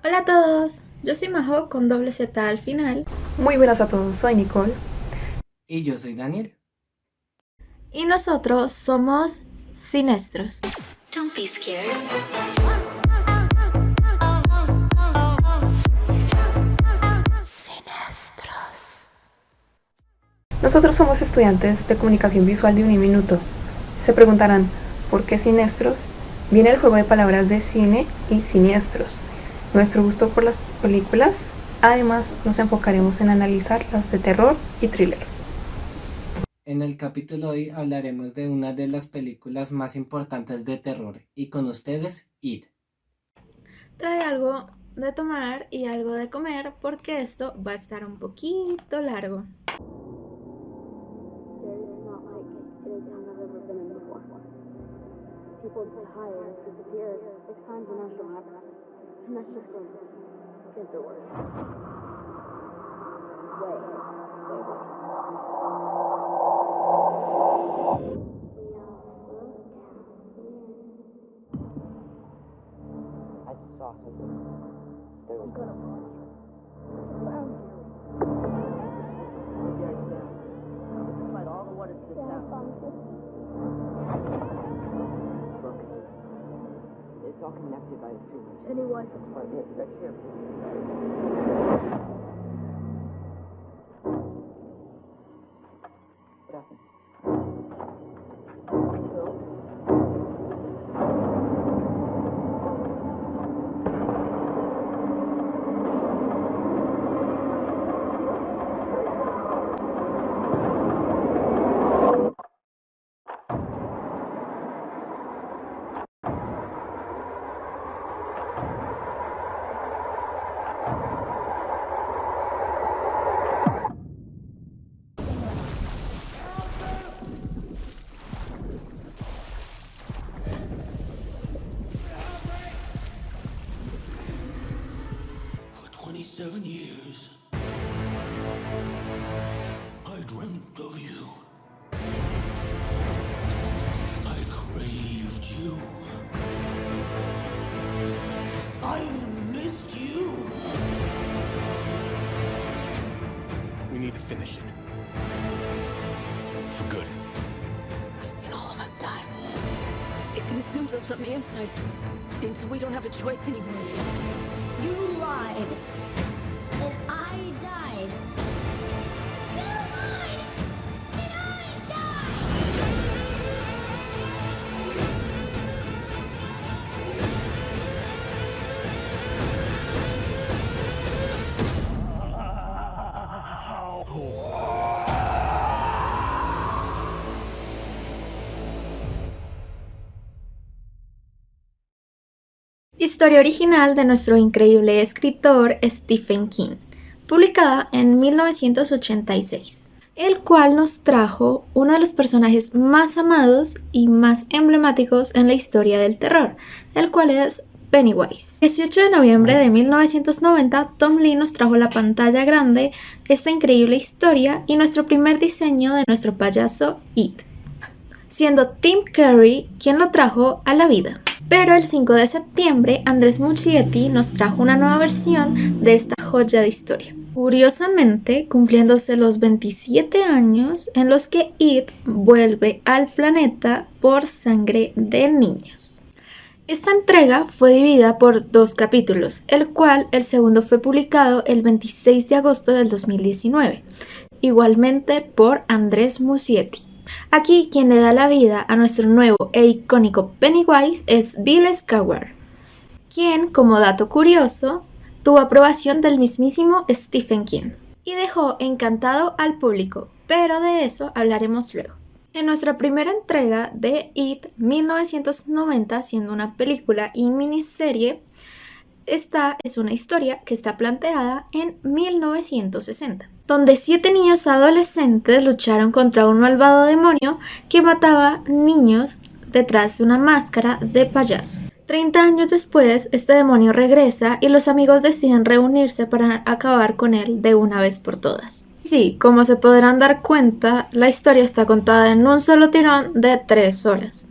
Hola a todos, yo soy Majo con doble Z al final Muy buenas a todos, soy Nicole. Y yo soy Daniel. y nosotros somos Sinestros. Don't be scared. Nosotros somos estudiantes de comunicación visual de Uniminuto. Se preguntarán, ¿por qué Sinestros? Viene el juego de palabras de cine y siniestros. Nuestro gusto por las películas, además nos enfocaremos en analizar las de terror y thriller. En el capítulo de hoy hablaremos de una de las películas más importantes de terror y con ustedes, It. Trae algo de tomar y algo de comer porque esto va a estar un poquito largo. People die or disappear 6 times a national average. And that's just rumors. Kids are worse. Way, way worse. I saw something. There was a monster. Jerry Sam. Let's invite all the waters to the town. Look. It's all connected by the sewers. Pennywise is Right, that's here. What happened? For 27 years, I dreamt of you. I craved you. I missed you. We need to finish it. For good. I've seen all of us die. It consumes us from the inside until we don't have a choice anymore. You lied. And I died. You lied. And I died. Historia original de nuestro increíble escritor Stephen King, publicada en 1986, el cual nos trajo uno de los personajes más amados y más emblemáticos en la historia del terror, el cual es Pennywise. El 18 de noviembre de 1990, Tom Lee nos trajo a la pantalla grande esta increíble historia y nuestro primer diseño de nuestro payaso It, siendo Tim Curry quien lo trajo a la vida. Pero el 5 de septiembre, Andrés Muschietti nos trajo una nueva versión de esta joya de historia. Curiosamente, cumpliéndose los 27 años en los que It vuelve al planeta por sangre de niños. Esta entrega fue dividida por 2 capítulos, el cual el segundo fue publicado el 26 de agosto del 2019, igualmente por Andrés Muschietti. Aquí quien le da la vida a nuestro nuevo e icónico Pennywise es Bill Skarsgård, quien, como dato curioso, tuvo aprobación del mismísimo Stephen King y dejó encantado al público, pero de eso hablaremos luego. En nuestra primera entrega de It 1990, siendo una película y miniserie, esta es una historia que está planteada en 1960. Donde 7 niños adolescentes lucharon contra un malvado demonio que mataba niños detrás de una máscara de payaso. 30 años después, este demonio regresa y los amigos deciden reunirse para acabar con él de una vez por todas. Sí, como se podrán dar cuenta, la historia está contada en un solo tirón de 3 horas.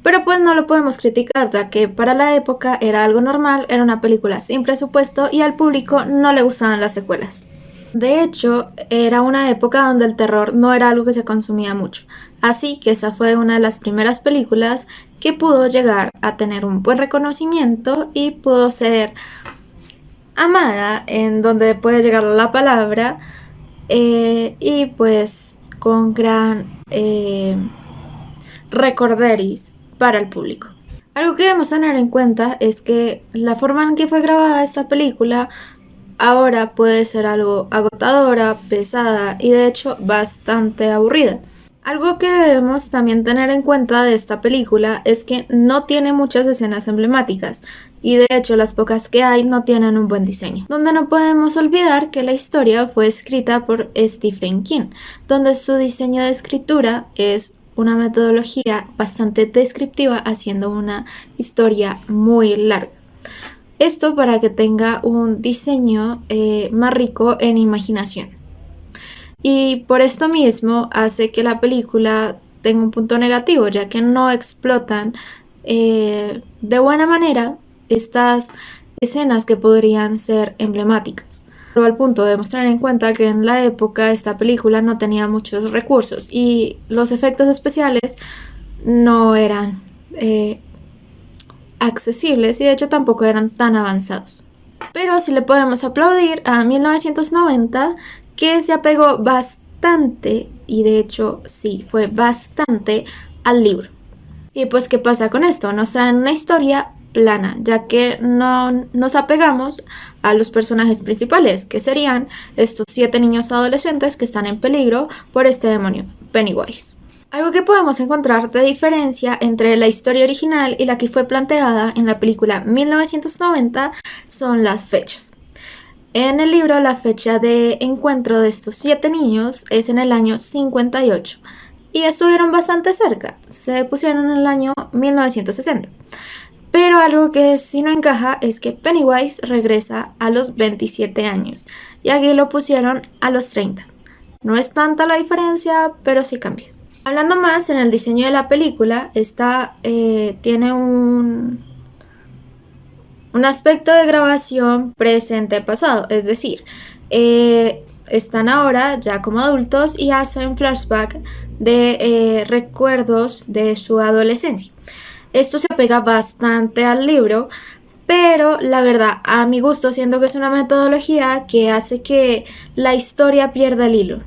Pero pues no lo podemos criticar, ya que para la época era algo normal, era una película sin presupuesto y al público no le gustaban las secuelas. De hecho, era una época donde el terror no era algo que se consumía mucho, así que esa fue una de las primeras películas que pudo llegar a tener un buen reconocimiento y pudo ser amada, en donde puede llegar la palabra, y pues con gran recorderis para el público. Algo que debemos tener en cuenta es que la forma en que fue grabada esta película ahora puede ser algo agotadora, pesada y de hecho bastante aburrida. Algo que debemos también tener en cuenta de esta película es que no tiene muchas escenas emblemáticas y de hecho las pocas que hay no tienen un buen diseño. Donde no podemos olvidar que la historia fue escrita por Stephen King, donde su diseño de escritura es una metodología bastante descriptiva, haciendo una historia muy larga. Esto para que tenga un diseño más rico en imaginación. Y por esto mismo hace que la película tenga un punto negativo, ya que no explotan de buena manera estas escenas que podrían ser emblemáticas. Pero al punto de tener en cuenta que en la época esta película no tenía muchos recursos y los efectos especiales no eran accesibles y de hecho tampoco eran tan avanzados. Pero sí le podemos aplaudir a 1990, que se apegó bastante, y de hecho sí, fue bastante al libro. Y pues, ¿qué pasa con esto? Nos traen una historia plana, ya que no nos apegamos a los personajes principales, que serían estos 7 niños adolescentes que están en peligro por este demonio, Pennywise. Algo que podemos encontrar de diferencia entre la historia original y la que fue planteada en la película 1990 son las fechas. En el libro, la fecha de encuentro de estos 7 niños es en el año 58 y estuvieron bastante cerca, se pusieron en el año 1960. Pero algo que sí no encaja es que Pennywise regresa a los 27 años y aquí lo pusieron a los 30. No es tanta la diferencia, pero sí cambia. Hablando más en el diseño de la película, esta tiene un aspecto de grabación presente-pasado, es decir, están ahora ya como adultos y hacen flashback de recuerdos de su adolescencia. Esto se apega bastante al libro, pero la verdad, a mi gusto, siento que es una metodología que hace que la historia pierda el hilo.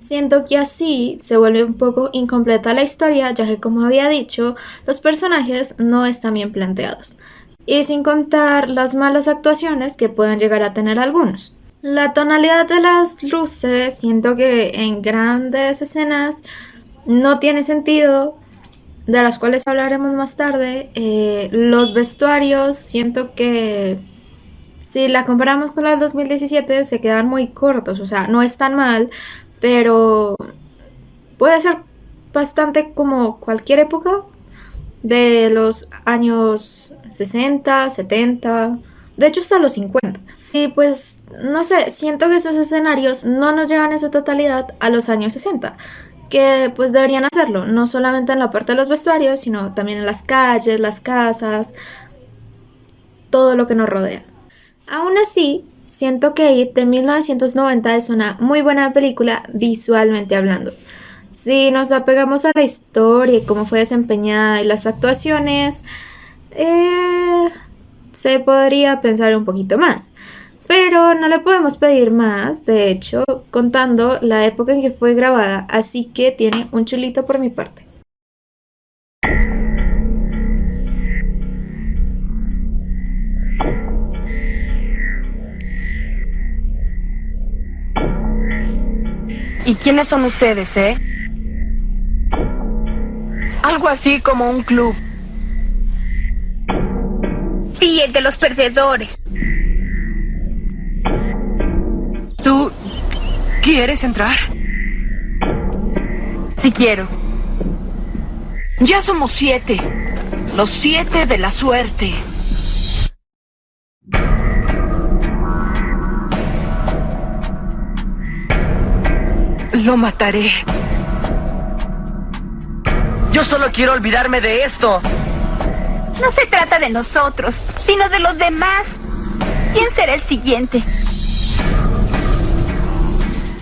Siento que así se vuelve un poco incompleta la historia, ya que, como había dicho, los personajes no están bien planteados. Y sin contar las malas actuaciones que pueden llegar a tener algunos. La tonalidad de las luces, siento que en grandes escenas no tiene sentido, de las cuales hablaremos más tarde. Los vestuarios, siento que si la comparamos con la del 2017 se quedan muy cortos, o sea, no es tan mal, pero puede ser bastante como cualquier época de los años 60, 70, de hecho hasta los 50. Y pues, no sé, siento que esos escenarios no nos llevan en su totalidad a los años 60, que pues deberían hacerlo, no solamente en la parte de los vestuarios, sino también en las calles, las casas, todo lo que nos rodea. Aún así, siento que It de 1990 es una muy buena película visualmente hablando. Si nos apegamos a la historia y cómo fue desempeñada y las actuaciones, se podría pensar un poquito más. Pero no le podemos pedir más, de hecho, contando la época en que fue grabada, así que tiene un chulito por mi parte. ¿Y quiénes son ustedes, Algo así como un club. Sí, el de los perdedores. ¿Tú quieres entrar? Sí quiero. Ya somos 7. Los 7 de la suerte. Lo mataré. Yo solo quiero olvidarme de esto. No se trata de nosotros, sino de los demás. ¿Quién será el siguiente?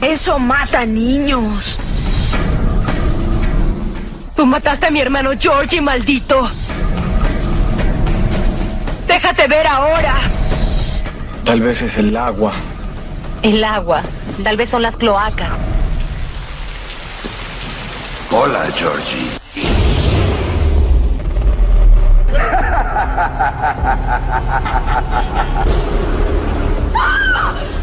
Eso mata niños. Tú mataste a mi hermano Georgie, maldito. Déjate ver ahora. Tal vez es el agua. El agua. Tal vez son las cloacas. Hola, Georgie.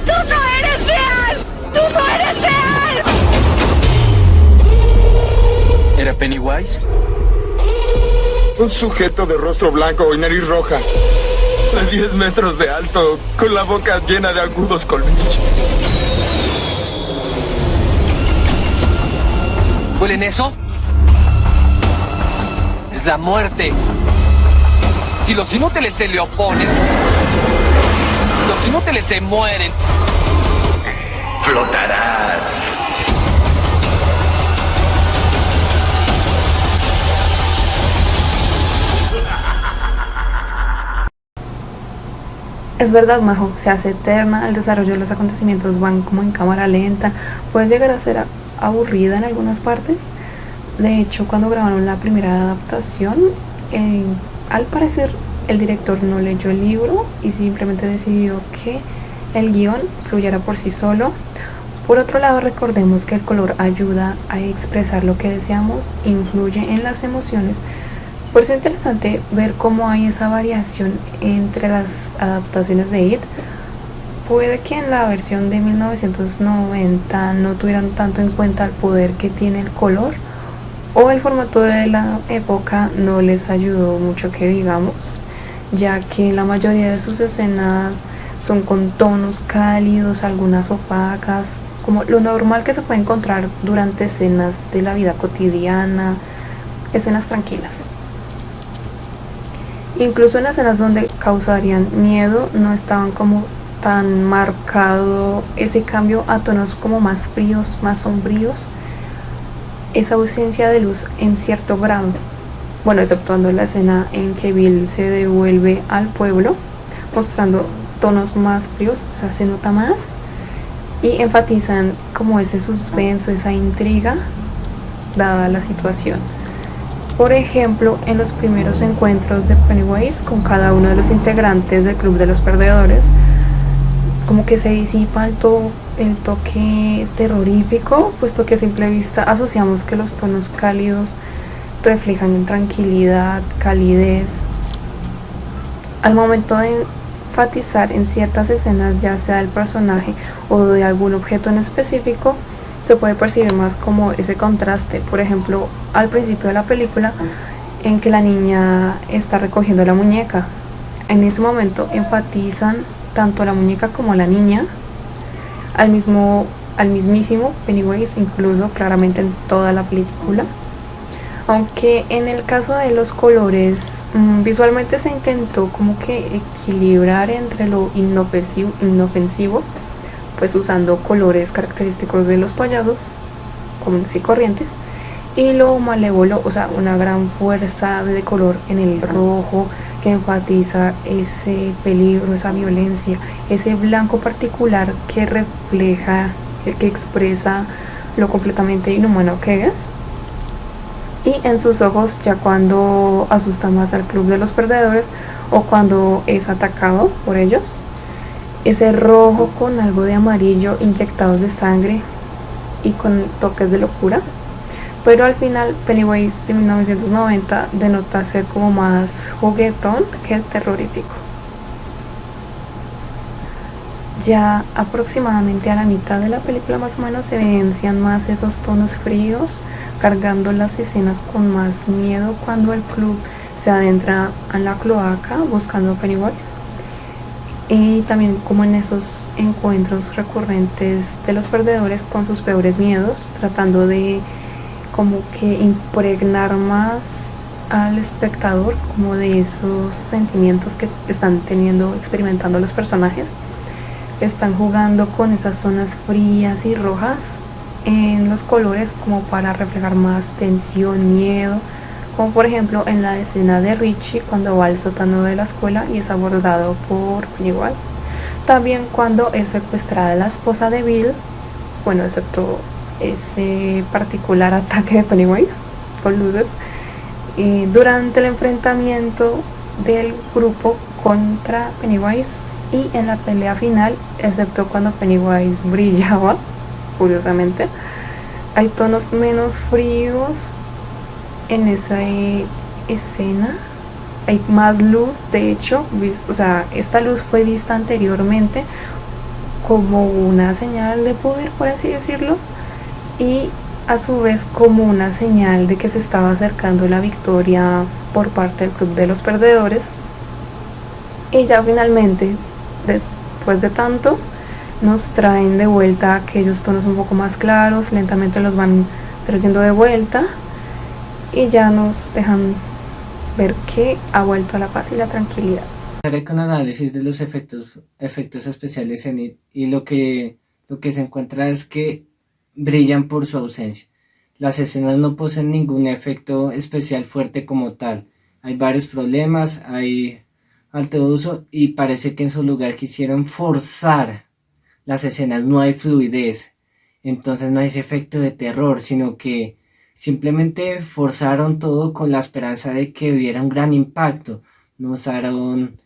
¡Tú no eres real! ¡Tú no eres real! ¿Era Pennywise? Un sujeto de rostro blanco y nariz roja, de 10 metros de alto, con la boca llena de agudos colmillos. ¿Huelen eso? Es la muerte. Si los inútiles se le oponen, los inútiles se mueren. Flotarás. Es verdad, Majo, se hace eterna, el desarrollo de los acontecimientos van como en cámara lenta, puede llegar a ser aburrida en algunas partes. De hecho, cuando grabaron la primera adaptación, al parecer el director no leyó el libro y simplemente decidió que el guión fluyera por sí solo. Por otro lado, recordemos que el color ayuda a expresar lo que deseamos, influye en las emociones. Por eso es interesante ver cómo hay esa variación entre las adaptaciones de It. Puede que en la versión de 1990 no tuvieran tanto en cuenta el poder que tiene el color, o el formato de la época no les ayudó mucho que digamos, ya que la mayoría de sus escenas son con tonos cálidos, algunas opacas, como lo normal que se puede encontrar durante escenas de la vida cotidiana, escenas tranquilas. Incluso en escenas donde causarían miedo no estaban como tan marcado ese cambio a tonos como más fríos, más sombríos, esa ausencia de luz en cierto grado, bueno, exceptuando la escena en que Bill se devuelve al pueblo mostrando tonos más fríos, o sea, se nota más y enfatizan como ese suspenso, esa intriga dada la situación. Por ejemplo, en los primeros encuentros de Pennywise con cada uno de los integrantes del Club de los Perdedores, como que se disipa el toque terrorífico, puesto que a simple vista asociamos que los tonos cálidos reflejan tranquilidad, calidez. Al momento de enfatizar en ciertas escenas, ya sea del personaje o de algún objeto en específico, se puede percibir más como ese contraste. Por ejemplo, al principio de la película, en que la niña está recogiendo la muñeca, en ese momento enfatizan tanto a la muñeca como a la niña, al mismísimo Pennywise, incluso claramente en toda la película. Aunque en el caso de los colores, visualmente se intentó como que equilibrar entre lo inofensivo, pues usando colores característicos de los payasos, comunes y corrientes, y lo malévolo, o sea, una gran fuerza de color en el rojo que enfatiza ese peligro, esa violencia, ese blanco particular que refleja, que expresa lo completamente inhumano que es. Y en sus ojos, ya cuando asusta más al Club de los Perdedores o cuando es atacado por ellos, ese rojo con algo de amarillo inyectados de sangre y con toques de locura. Pero al final Pennywise de 1990 denota ser como más juguetón que terrorífico. Ya aproximadamente a la mitad de la película más o menos se evidencian más esos tonos fríos, cargando las escenas con más miedo cuando el club se adentra en la cloaca buscando a Pennywise. Y también como en esos encuentros recurrentes de los perdedores con sus peores miedos, tratando de como que impregnar más al espectador como de esos sentimientos que están experimentando los personajes. Están jugando con esas zonas frías y rojas en los colores como para reflejar más tensión, miedo, como por ejemplo en la escena de Richie cuando va al sótano de la escuela y es abordado por Pennywise. También cuando es secuestrada la esposa de Bill, bueno, excepto ese particular ataque de Pennywise con luces, durante el enfrentamiento del grupo contra Pennywise y en la pelea final, excepto cuando Pennywise brillaba, curiosamente. Hay tonos menos fríos en esa escena, hay más luz, de hecho, o sea, esta luz fue vista anteriormente como una señal de poder, por así decirlo, y a su vez como una señal de que se estaba acercando la victoria por parte del club de los perdedores. Y ya finalmente, después de tanto, nos traen de vuelta aquellos tonos un poco más claros, lentamente los van trayendo de vuelta y ya nos dejan ver que ha vuelto a la paz y la tranquilidad. Haré con análisis de los efectos especiales en IT, y lo que se encuentra es que brillan por su ausencia. Las escenas no poseen ningún efecto especial fuerte como tal. Hay varios problemas, hay alto uso y parece que en su lugar quisieron forzar las escenas, no hay fluidez. Entonces no hay ese efecto de terror, sino que simplemente forzaron todo con la esperanza de que hubiera un gran impacto. No usaron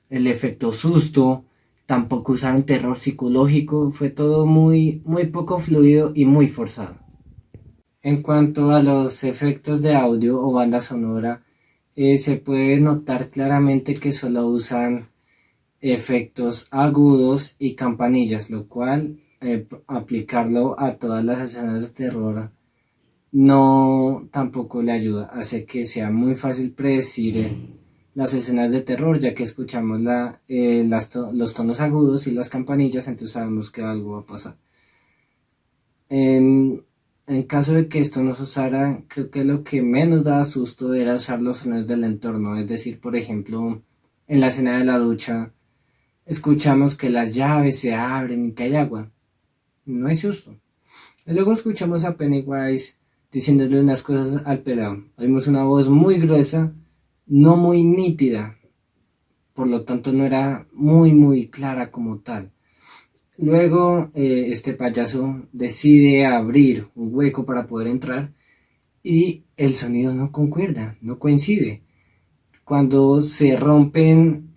el efecto susto, tampoco usaron terror psicológico, fue todo muy poco fluido y muy forzado. En cuanto a los efectos de audio o banda sonora, se puede notar claramente que solo usan efectos agudos y campanillas, lo cual aplicarlo a todas las escenas de terror no tampoco le ayuda, hace que sea muy fácil predecir las escenas de terror, ya que escuchamos los tonos agudos y las campanillas, entonces sabemos que algo va a pasar. En caso de que esto no se usara, creo que lo que menos daba susto era usar los sonidos del entorno, es decir, por ejemplo, en la escena de la ducha, escuchamos que las llaves se abren y que hay agua, no hay susto. Y luego escuchamos a Pennywise diciéndole unas cosas al pelado, oímos una voz muy gruesa, no muy nítida, por lo tanto no era muy clara como tal. Luego este payaso decide abrir un hueco para poder entrar y el sonido no concuerda, no coincide. Cuando se rompen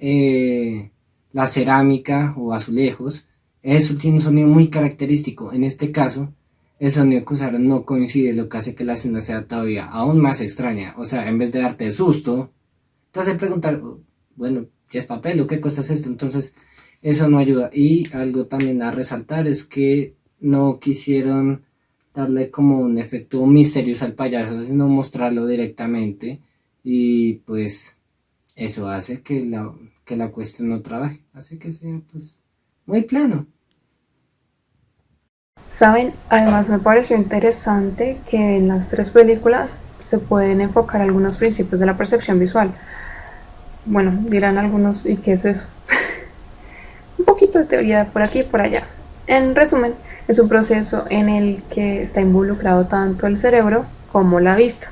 la cerámica o azulejos, eso tiene un sonido muy característico. En este caso, el sonido que usaron no coincide, lo que hace que la escena sea todavía aún más extraña. O sea, en vez de darte susto, te hace preguntar, bueno, ¿qué es papel o qué cosa es esto? Entonces, eso no ayuda. Y algo también a resaltar es que no quisieron darle como un efecto misterioso al payaso, sino mostrarlo directamente. Y pues eso hace que la cuestión no trabaje, hace que sea pues muy plano. Saben, además me pareció interesante que en las tres películas se pueden enfocar algunos principios de la percepción visual. Bueno, dirán algunos, ¿y qué es eso? Un poquito de teoría por aquí y por allá. En resumen, es un proceso en el que está involucrado tanto el cerebro como la vista.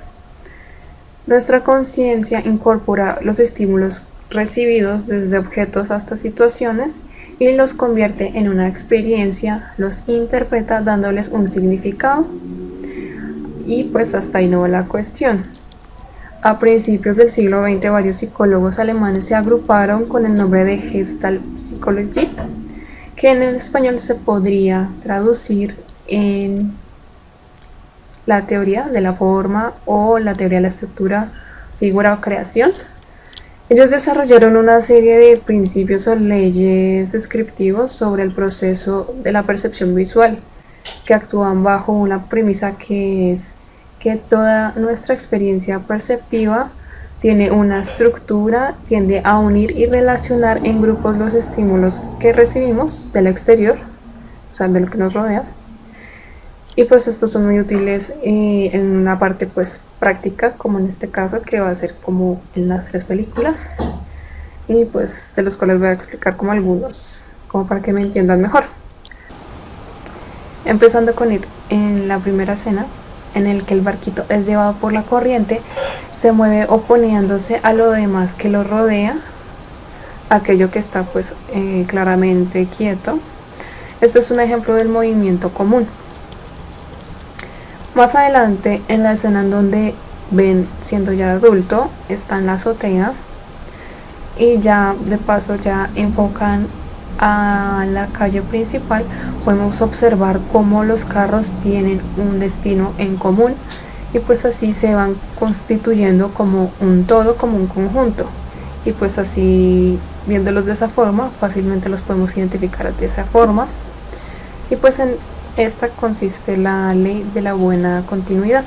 Nuestra conciencia incorpora los estímulos recibidos desde objetos hasta situaciones y los convierte en una experiencia, los interpreta dándoles un significado y pues hasta ahí no va la cuestión. A principios del siglo XX varios psicólogos alemanes se agruparon con el nombre de Gestalt Psychology, que en el español se podría traducir en la teoría de la forma o la teoría de la estructura, figura o creación. Ellos desarrollaron una serie de principios o leyes descriptivos sobre el proceso de la percepción visual, que actúan bajo una premisa que es que toda nuestra experiencia perceptiva tiene una estructura, tiende a unir y relacionar en grupos los estímulos que recibimos del exterior, o sea, de lo que nos rodea. Y pues estos son muy útiles en una parte pues práctica, como en este caso, que va a ser como en las tres películas, y pues de los cuales voy a explicar como algunos, como para que me entiendan mejor. Empezando con It, en la primera escena, en el que el barquito es llevado por la corriente, se mueve oponiéndose a lo demás que lo rodea, aquello que está pues claramente quieto. Este es un ejemplo del movimiento común. Más adelante, en la escena en donde Ben, siendo ya adulto, está en la azotea y ya de paso ya enfocan a la calle principal, podemos observar cómo los carros tienen un destino en común y pues así se van constituyendo como un todo, como un conjunto, y pues así, viéndolos de esa forma, fácilmente los podemos identificar de esa forma. Y pues en esta consiste la ley de la buena continuidad.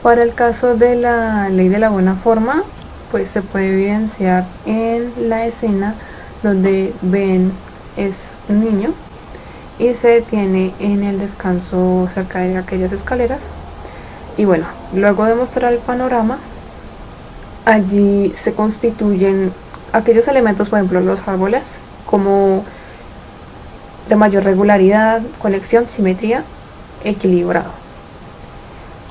Para el caso de la ley de la buena forma, pues se puede evidenciar en la escena donde Ben es un niño y se detiene en el descanso cerca de aquellas escaleras. Y bueno, luego de mostrar el panorama, allí se constituyen aquellos elementos, por ejemplo los árboles, como de mayor regularidad, conexión, simetría, equilibrado.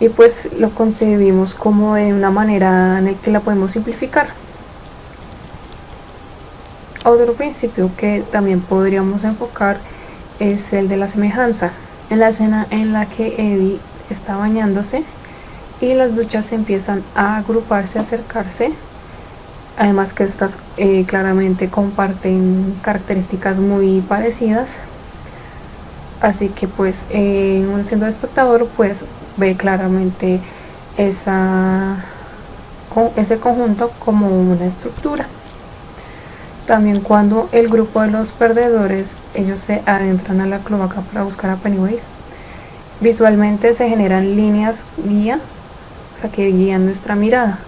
Y pues lo concebimos como de una manera en la que la podemos simplificar. Otro principio que también podríamos enfocar es el de la semejanza. En la escena en la que Eddie está bañándose y las duchas empiezan a agruparse, a acercarse, además que estas claramente comparten características muy parecidas, así que pues uno siendo espectador pues ve claramente ese conjunto como una estructura. También cuando el grupo de los perdedores, ellos se adentran a la cloaca para buscar a Pennywise, visualmente se generan líneas guía, o sea, que guían nuestra mirada.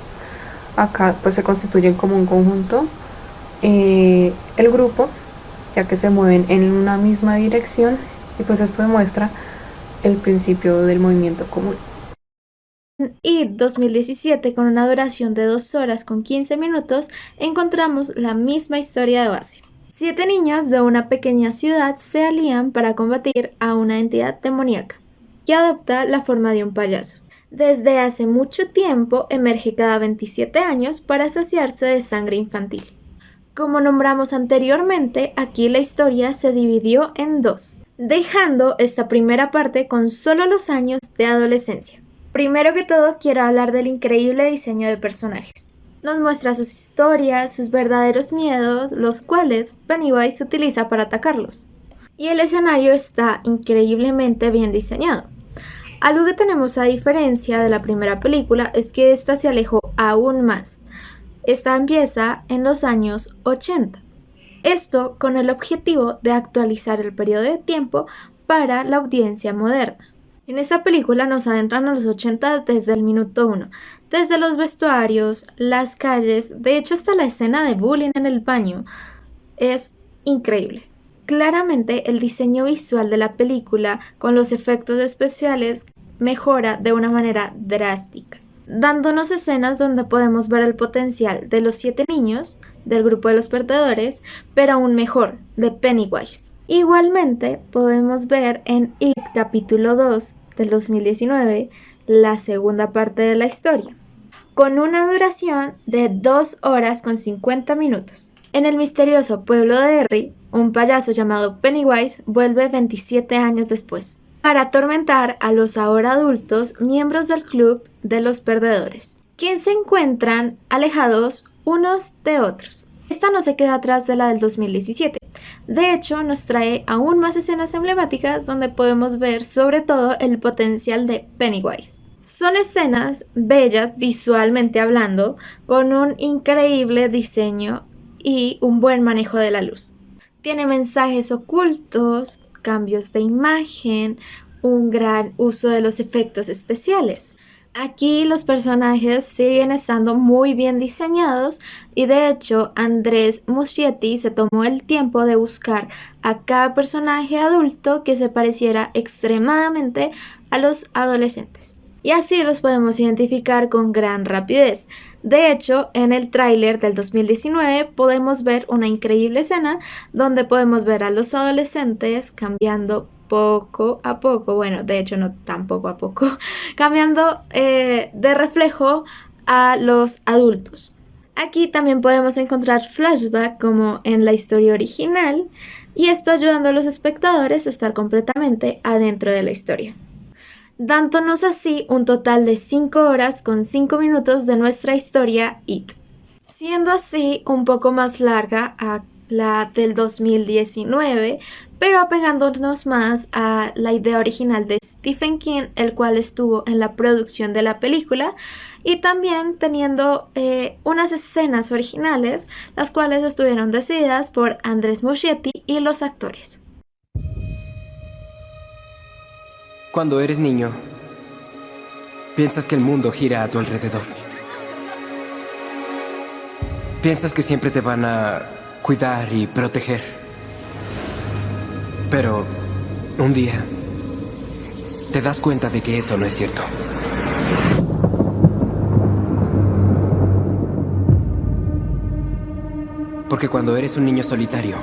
Acá pues se constituyen como un conjunto el grupo, ya que se mueven en una misma dirección, y pues esto demuestra el principio del movimiento común. Y 2017, con una duración de 2 horas con 15 minutos, encontramos la misma historia de base. 7 niños de una pequeña ciudad se alían para combatir a una entidad demoníaca que adopta la forma de un payaso. Desde hace mucho tiempo emerge cada 27 años para saciarse de sangre infantil. Como nombramos anteriormente, aquí la historia se dividió en 2, dejando esta primera parte con solo los años de adolescencia. Primero que todo, quiero hablar del increíble diseño de personajes. Nos muestra sus historias, sus verdaderos miedos, los cuales Pennywise utiliza para atacarlos. Y el escenario está increíblemente bien diseñado. Algo que tenemos a diferencia de la primera película es que esta se alejó aún más. Esta empieza en los años 80. Esto con el objetivo de actualizar el periodo de tiempo para la audiencia moderna. En esta película nos adentran a los 80 desde el minuto 1, desde los vestuarios, las calles, de hecho hasta la escena de bullying en el baño. Es increíble. Claramente el diseño visual de la película con los efectos especiales mejora de una manera drástica, dándonos escenas donde podemos ver el potencial de los 7 niños del grupo de los perdedores, pero aún mejor, de Pennywise. Igualmente podemos ver en It capítulo 2 del 2019 la segunda parte de la historia, con una duración de 2 horas con 50 minutos. En el misterioso pueblo de Derry, un payaso llamado Pennywise vuelve 27 años después para atormentar a los ahora adultos miembros del club de los perdedores, quienes se encuentran alejados unos de otros. Esta no se queda atrás de la del 2017. De hecho, nos trae aún más escenas emblemáticas donde podemos ver sobre todo el potencial de Pennywise. Son escenas bellas visualmente hablando, con un increíble diseño y un buen manejo de la luz. Tiene mensajes ocultos, cambios de imagen, un gran uso de los efectos especiales. Aquí los personajes siguen estando muy bien diseñados y de hecho Andrés Muschietti se tomó el tiempo de buscar a cada personaje adulto que se pareciera extremadamente a los adolescentes. Y así los podemos identificar con gran rapidez. De hecho, en el tráiler del 2019 podemos ver una increíble escena donde podemos ver a los adolescentes cambiando poco a poco, bueno, de hecho no tan poco a poco, cambiando de reflejo a los adultos. Aquí también podemos encontrar flashback como en la historia original, y esto ayudando a los espectadores a estar completamente adentro de la historia, dándonos así un total de 5 horas con 5 minutos de nuestra historia It, siendo así un poco más larga a la del 2019, pero apegándonos más a la idea original de Stephen King, el cual estuvo en la producción de la película, y también teniendo unas escenas originales, las cuales estuvieron decididas por Andres Muschietti y los actores. Cuando eres niño, piensas que el mundo gira a tu alrededor. Piensas que siempre te van a cuidar y proteger. Pero un día te das cuenta de que eso no es cierto. Porque cuando eres un niño solitario,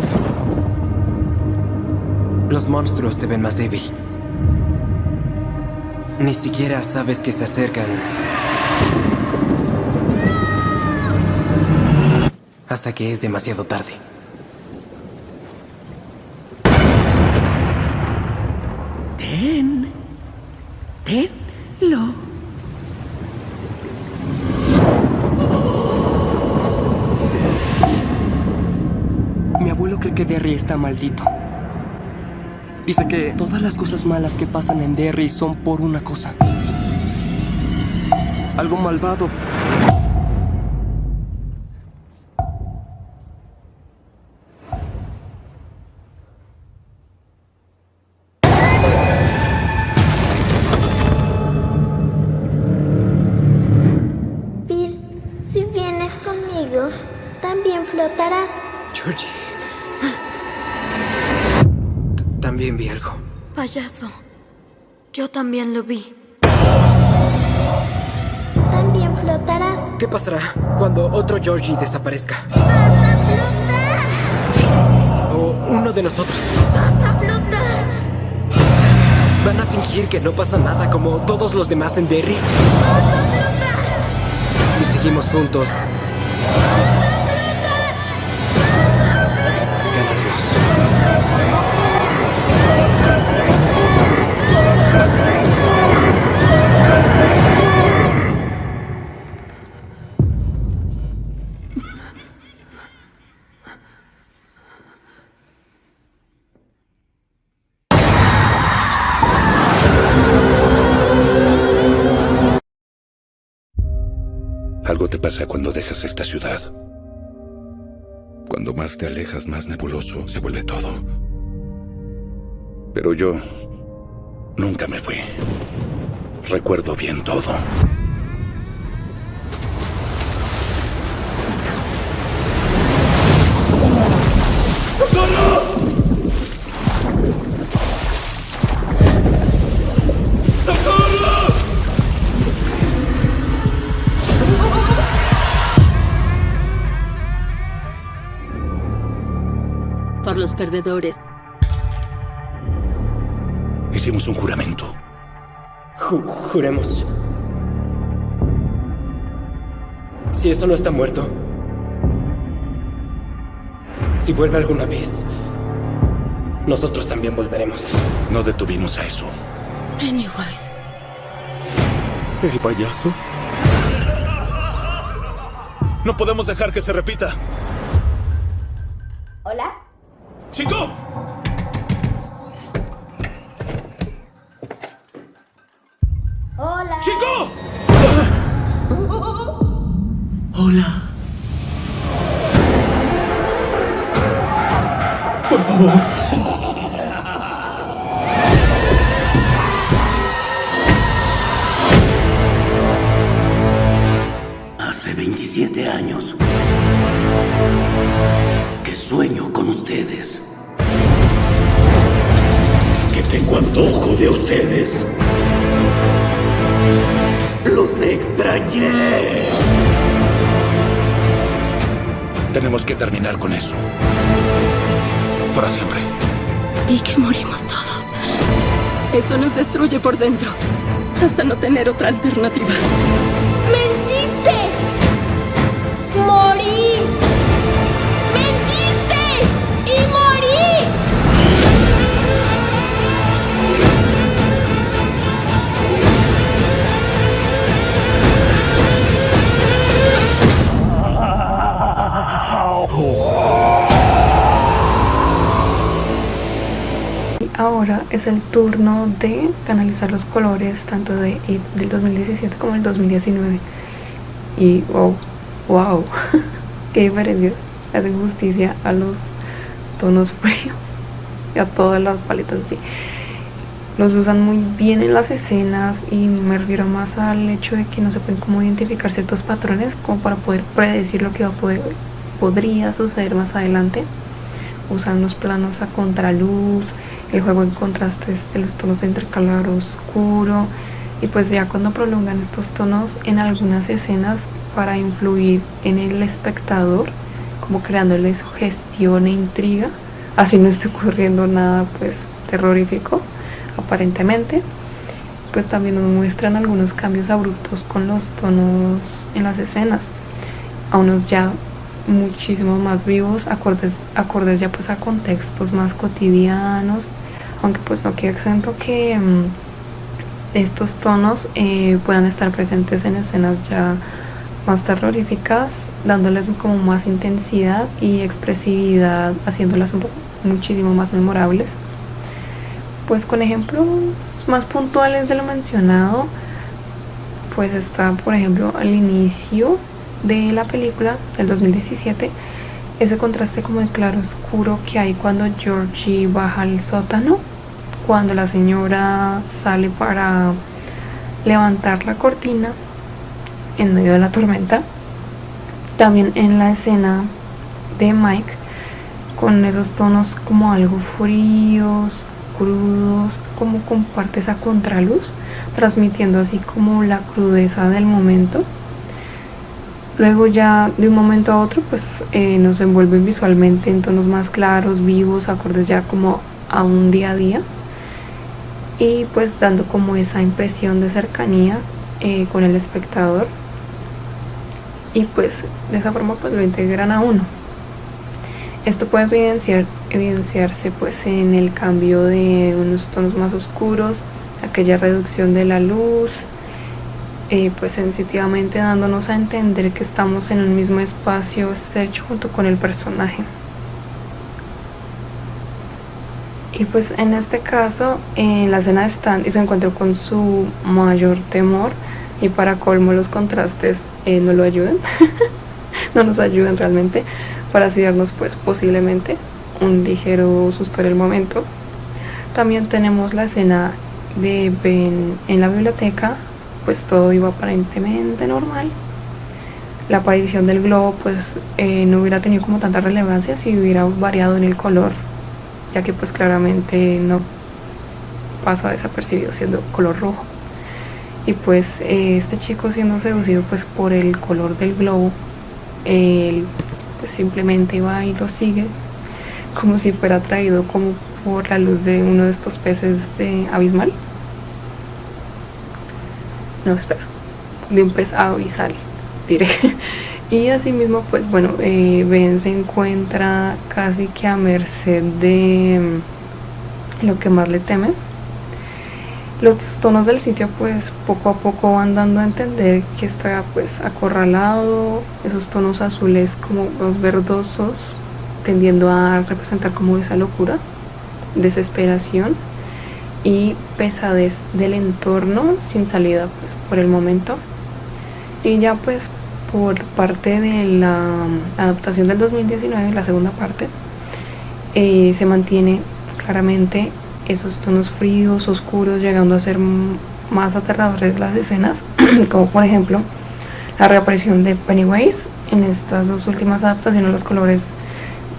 los monstruos te ven más débil. Ni siquiera sabes que se acercan hasta que es demasiado tarde. Tenlo. Mi abuelo cree que Derry está maldito. Dice que todas las cosas malas que pasan en Derry son por una cosa. Algo malvado. Bill, si vienes conmigo, también flotarás. Georgie. También vi algo. Payaso, yo también lo vi. También flotarás. ¿Qué pasará cuando otro Georgie desaparezca? ¡Vas a flotar! O uno de nosotros. ¡Vas a flotar! ¿Van a fingir que no pasa nada como todos los demás en Derry? ¡Vas a flotar! Si seguimos juntos, ganaremos. Algo te pasa cuando dejas esta ciudad. Cuando más te alejas, más nebuloso se vuelve todo. Pero yo nunca me fui. Recuerdo bien todo. Por los perdedores. Hicimos un juramento. Juremos. Si eso no está muerto, si vuelve alguna vez, nosotros también volveremos. No detuvimos a eso. Pennywise. ¿El payaso? No podemos dejar que se repita. ¿Hola? ¡Chico! ¡Hola! ¡Chico! Hola. Por favor. Hace 27 años que sueño con ustedes. Que tengo antojo de ustedes. Los extrañé. Tenemos que terminar con eso. Para siempre. Y que morimos todos. Eso nos destruye por dentro, hasta no tener otra alternativa. ¡Mentiste! ¡Morí! ¡Mentiste! ¡Y morí! Ahora es el turno de canalizar los colores tanto del 2017 como del 2019. Y wow, qué diferencia. Hacen justicia a los tonos fríos y a todas las paletas en sí. Los usan muy bien en las escenas y me refiero más al hecho de que no se pueden como identificar ciertos patrones como para poder predecir lo que podría suceder más adelante. Usan los planos a contraluz, el juego en contrastes de los tonos de intercalar oscuro, y pues ya cuando prolongan estos tonos en algunas escenas para influir en el espectador, como creándole sugestión e intriga, así no esté ocurriendo nada pues terrorífico aparentemente. Pues también nos muestran algunos cambios abruptos con los tonos en las escenas, a unos ya muchísimo más vivos, acordes ya pues a contextos más cotidianos, aunque pues no queda exento que estos tonos puedan estar presentes en escenas ya más terroríficas, dándoles como más intensidad y expresividad, haciéndolas muchísimo más memorables. Pues con ejemplos más puntuales de lo mencionado, pues está por ejemplo al inicio de la película del 2017, ese contraste como de claro oscuro que hay cuando Georgie baja al sótano, cuando la señora sale para levantar la cortina en medio de la tormenta. También en la escena de Mike, con esos tonos como algo fríos, crudos, como con partes a contraluz, transmitiendo así como la crudeza del momento. Luego ya de un momento a otro pues nos envuelven visualmente en tonos más claros, vivos, acordes ya como a un día a día, y pues dando como esa impresión de cercanía con el espectador, y pues de esa forma pues lo integran a uno. Esto puede evidenciarse pues en el cambio de unos tonos más oscuros, aquella reducción de la luz, pues sensitivamente dándonos a entender que estamos en un mismo espacio estrecho junto con el personaje. Y pues en este caso, en la escena de Stanley se encuentra con su mayor temor, y para colmo los contrastes no lo ayudan no nos ayudan realmente para así darnos pues posiblemente un ligero susto en el momento. También tenemos la escena de Ben en la biblioteca, pues todo iba aparentemente normal. La aparición del globo pues no hubiera tenido como tanta relevancia si hubiera variado en el color, ya que pues claramente no pasa desapercibido siendo color rojo. Y pues este chico siendo seducido pues por el color del globo, él pues simplemente va y lo sigue como si fuera atraído como por la luz de uno de estos peces de abismal. No, espera, de un pez abisal, diré. Y así mismo pues bueno, Ben se encuentra casi que a merced de lo que más le teme. Los tonos del sitio pues poco a poco van dando a entender que está pues acorralado, esos tonos azules como los verdosos tendiendo a representar como esa locura, desesperación y pesadez del entorno sin salida pues por el momento. Y ya pues por parte de la adaptación del 2019, la segunda parte, se mantiene claramente esos tonos fríos, oscuros, llegando a ser más aterradores las escenas, como por ejemplo la reaparición de Pennywise. En estas dos últimas adaptaciones los colores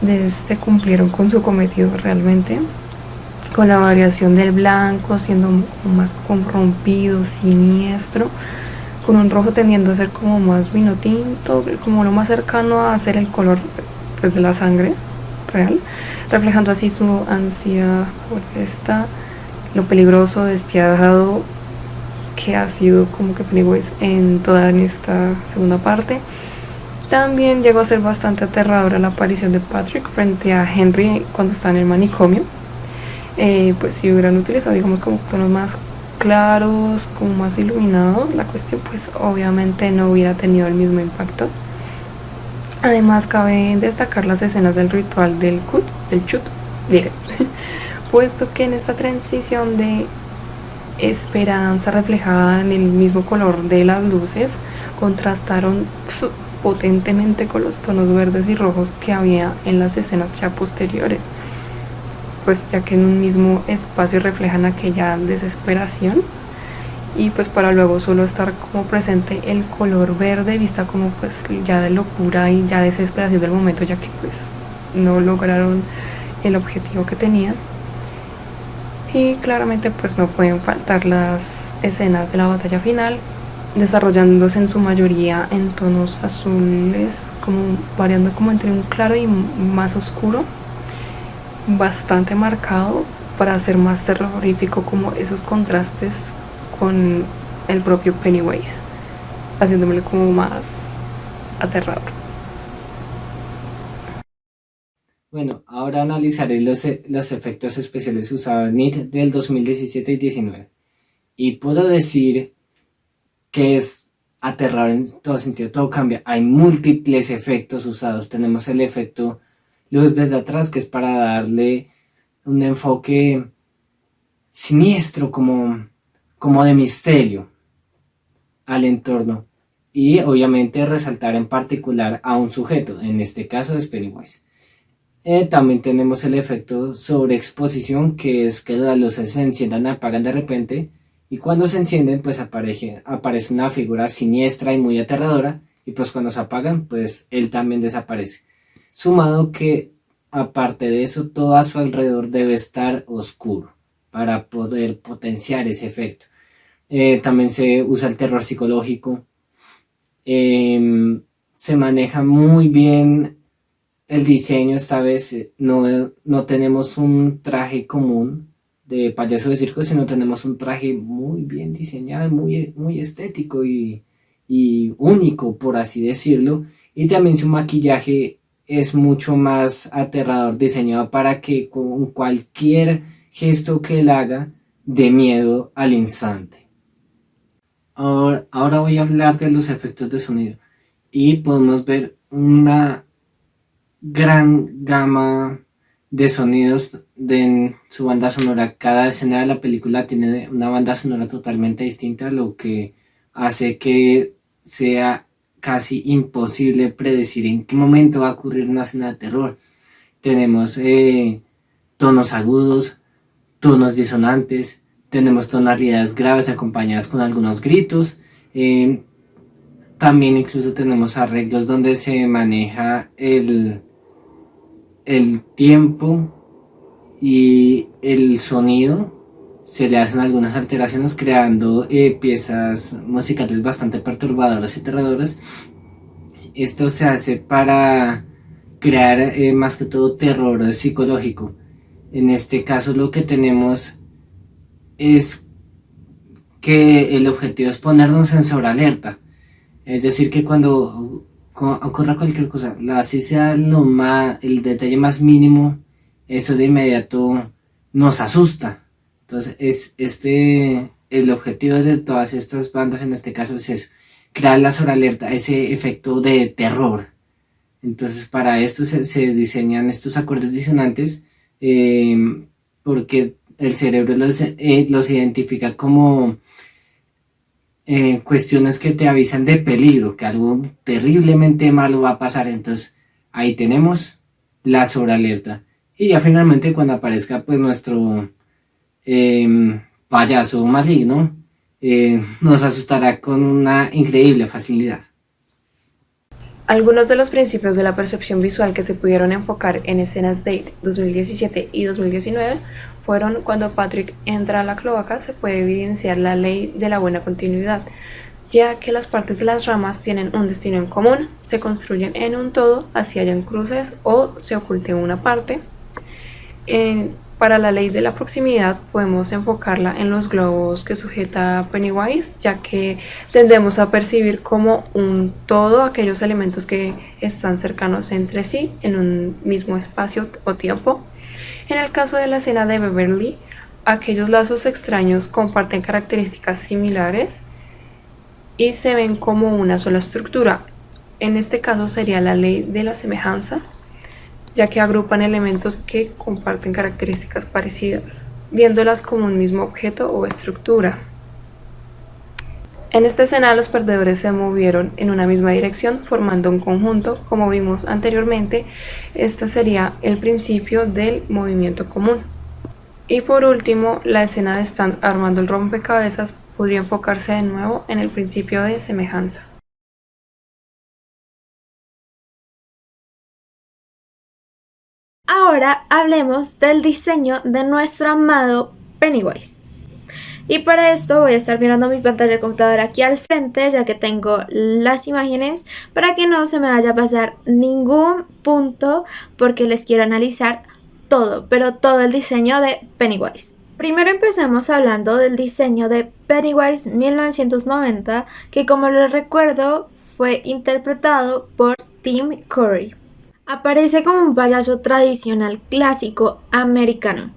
de este cumplieron con su cometido realmente, con la variación del blanco siendo más corrompido, siniestro, con un rojo tendiendo a ser como más vino tinto, como lo más cercano a ser el color pues, de la sangre real, reflejando así su ansia por esta, lo peligroso, despiadado que ha sido como que Pennywise en toda esta segunda parte. También llegó a ser bastante aterradora la aparición de Patrick frente a Henry cuando está en el manicomio. Pues si hubieran utilizado, digamos, como tonos más claros, como más iluminados, la cuestión pues obviamente no hubiera tenido el mismo impacto. Además cabe destacar las escenas del ritual del chut, puesto que en esta transición de esperanza reflejada en el mismo color de las luces contrastaron potentemente con los tonos verdes y rojos que había en las escenas ya posteriores, pues ya que en un mismo espacio reflejan aquella desesperación, y pues para luego solo estar como presente el color verde, vista como pues ya de locura y ya desesperación del momento, ya que pues no lograron el objetivo que tenían. Y claramente pues no pueden faltar las escenas de la batalla final, desarrollándose en su mayoría en tonos azules, como variando como entre un claro y más oscuro, bastante marcado para hacer más terrorífico como esos contrastes con el propio Pennywise, haciéndome como más aterrador. Bueno, ahora analizaré los efectos especiales usados en IT del 2017 y 2019. Y puedo decir que es aterrador en todo sentido, todo cambia. Hay múltiples efectos usados. Tenemos el efecto luz desde atrás, que es para darle un enfoque siniestro, como de misterio al entorno. Y obviamente resaltar en particular a un sujeto, en este caso es Pennywise. También tenemos el efecto sobreexposición, que es que las luces se enciendan y apagan de repente, y cuando se encienden pues aparece una figura siniestra y muy aterradora, y pues cuando se apagan pues él también desaparece. Sumado que aparte de eso todo a su alrededor debe estar oscuro para poder potenciar ese efecto. También se usa el terror psicológico. Se maneja muy bien el diseño. Esta vez no tenemos un traje común de payaso de circo, sino tenemos un traje muy bien diseñado, muy estético y único, por así decirlo. Y también su maquillaje es mucho más aterrador, diseñado para que con cualquier gesto que él haga dé miedo al instante. Ahora voy a hablar de los efectos de sonido, y podemos ver una gran gama de sonidos en su banda sonora. Cada escena de la película tiene una banda sonora totalmente distinta, lo que hace que sea casi imposible predecir en qué momento va a ocurrir una escena de terror. Tenemos tonos agudos, tonos disonantes, tenemos tonalidades graves acompañadas con algunos gritos. También incluso tenemos arreglos donde se maneja el tiempo y el sonido. Se le hacen algunas alteraciones creando piezas musicales bastante perturbadoras y aterradoras. Esto se hace para crear más que todo terror psicológico. En este caso lo que tenemos es que el objetivo es ponernos en sobrealerta. Es decir, que cuando ocurra cualquier cosa, así sea el detalle más mínimo, eso de inmediato nos asusta. Entonces el objetivo de todas estas bandas en este caso es eso, crear la sobrealerta, ese efecto de terror. Entonces para esto se diseñan estos acordes disonantes, porque el cerebro los identifica como cuestiones que te avisan de peligro, que algo terriblemente malo va a pasar. Entonces ahí tenemos la sobrealerta, y ya finalmente cuando aparezca pues nuestro payaso maligno, nos asustará con una increíble facilidad. Algunos de los principios de la percepción visual que se pudieron enfocar en escenas de IT 2017 y 2019 fueron: cuando Patrick entra a la cloaca se puede evidenciar la ley de la buena continuidad, ya que las partes de las ramas tienen un destino en común, se construyen en un todo, así hayan cruces o se oculte una parte. Para la ley de la proximidad podemos enfocarla en los globos que sujeta Pennywise, ya que tendemos a percibir como un todo aquellos elementos que están cercanos entre sí en un mismo espacio o tiempo. En el caso de la escena de Beverly, aquellos lazos extraños comparten características similares y se ven como una sola estructura. En este caso sería la ley de la semejanza, ya que agrupan elementos que comparten características parecidas, viéndolas como un mismo objeto o estructura. En esta escena los perdedores se movieron en una misma dirección formando un conjunto, como vimos anteriormente. Este sería el principio del movimiento común. Y por último, la escena de Stan armando el rompecabezas podría enfocarse de nuevo en el principio de semejanza. Ahora hablemos del diseño de nuestro amado Pennywise. Y para esto voy a estar mirando mi pantalla de computadora aquí al frente, ya que tengo las imágenes, para que no se me vaya a pasar ningún punto, porque les quiero analizar todo, pero todo el diseño de Pennywise. Primero empecemos hablando del diseño de Pennywise 1990, que como les recuerdo fue interpretado por Tim Curry. Aparece como un payaso tradicional clásico americano.